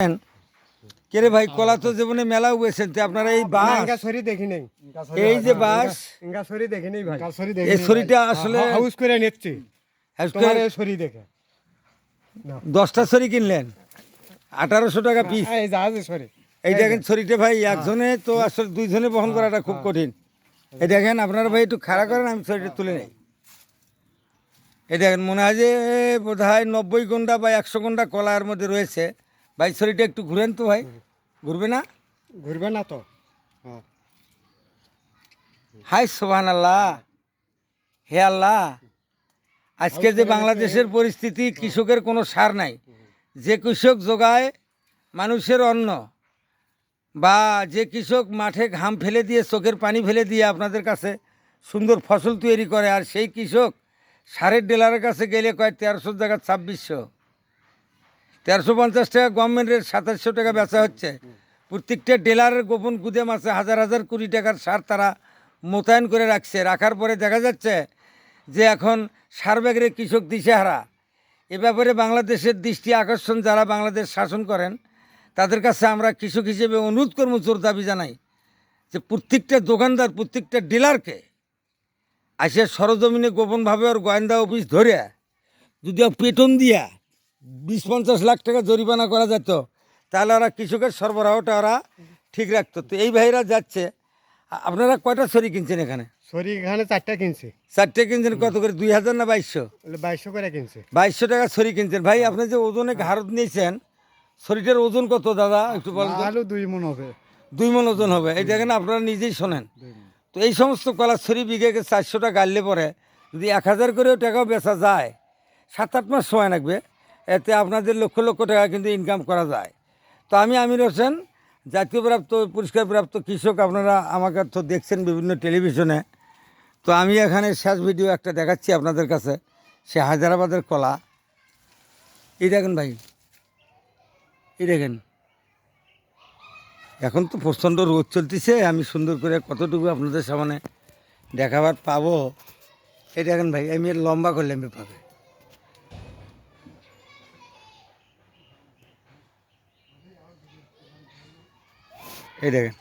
কে রে ভাই, কলা তো জীবনে মেলা উয়েছেন তো আপনারা এই বাস সরি দেখি নাই এই যে বাস ইঙ্গা সরি দেখি নাই ভাই এই ছড়িটা আসলে হাউস করে নিচ্ছি তোমার এই সরি দেখে 10টা ছড়ি কিনলেন 1800 টাকা পিস। এই জাহাজে সরি এই দেখেন ছড়িটা ভাই একজনে তো আসলে দুইজনে বহন করাটা খুব কঠিন। এই দেখেন আপনারা ভাই একটু খাড়া করেন, আমি ছড়িটা তুলে নেই। এই দেখেন মনে হয় যে বোধ হয় 90 ঘন্টা বা 100 ঘন্টা কলার মধ্যে রয়েছে। ভাই ছড়িটা একটু ঘুরেন তো ভাই, ঘুরবে না? ঘুরবে না তো হাই সুবহানাল্লাহ, হে আল্লাহ। আজকে যে বাংলাদেশের পরিস্থিতি, কৃষকের কোনো সার নাই। যে কৃষক যোগায় মানুষের অন্ন, বা যে কৃষক মাঠে ঘাম ফেলে দিয়ে চোখের পানি ফেলে দিয়ে আপনাদের কাছে সুন্দর ফসল তৈরি করে, আর সেই কৃষক সারের ডিলারের কাছে গেলে কয় 1300 টাকা 2600, 1350 টাকা গভর্নমেন্টের 2700 টাকা বেচা হচ্ছে। প্রত্যেকটা ডিলারের গোপন গুদাম আছে, হাজার হাজার কোটি টাকার সার তারা মোতায়েন করে রাখছে। রাখার পরে দেখা যাচ্ছে যে এখন সার ব্যাগের কৃষক দিশেহারা। এ ব্যাপারে বাংলাদেশের দৃষ্টি আকর্ষণ যারা বাংলাদেশ শাসন করেন তাদের কাছে আমরা কৃষক হিসেবে অনুরোধ করবো, জোর দাবি জানাই যে প্রত্যেকটা দোকানদার, প্রত্যেকটা ডিলারকে আসে সরজমিনে গোপনভাবে ওর গোয়েন্দা অফিস ধরে যদি পেটন দিয়া 20-50 লাখ টাকা জরিমানা করা যেত, তাহলে ওরা কৃষকের সরবরাহটা ওরা ঠিক রাখতো। তো এই ভাইরা যাচ্ছে। আপনারা কয়টা ছড়ি কিনছেন এখানে? সরি এখানে 4টা কিনছি। 4টে কিনছেন কত করে, 2000 না 2200? 2200 করে কিনছি। 2200 টাকা ছড়ি কিনছেন। ভাই আপনি যে ওজনে ঘাড়ত নিয়েছেন, ছড়িটার ওজন কত দাদা একটু বলেন তো? আলু 2 মণ হবে। 2 মণ ওজন হবে। এটা এখানে আপনারা নিজেই শোনেন। তো এই সমস্ত কলার ছড়ি বিঘেকে 400 টাকা গাড়লে পরে যদি 1000 করেও টাকাও বেচা যায়, 7-8 মাস সময় লাগবে, এতে আপনাদের লক্ষ লক্ষ টাকা কিন্তু ইনকাম করা যায়। তো আমি আমির হোসেন, জাতীয় প্রাপ্ত পুরস্কার প্রাপ্ত কৃষক। আপনারা আমাকে তো দেখছেন বিভিন্ন টেলিভিশনে। তো আমি এখানে শেষ ভিডিও একটা দেখাচ্ছি আপনাদের কাছে, সে হায়দ্রাবাদের কলা। এই দেখেন ভাই, এই দেখেন, এখন তো প্রচণ্ড রোদ চলতেছে, আমি সুন্দর করে কতটুকু আপনাদের সামনে দেখাবার পাবো। এই দেখেন ভাই, আমি এর লম্বা করলাম এভাবে। এই দেখেন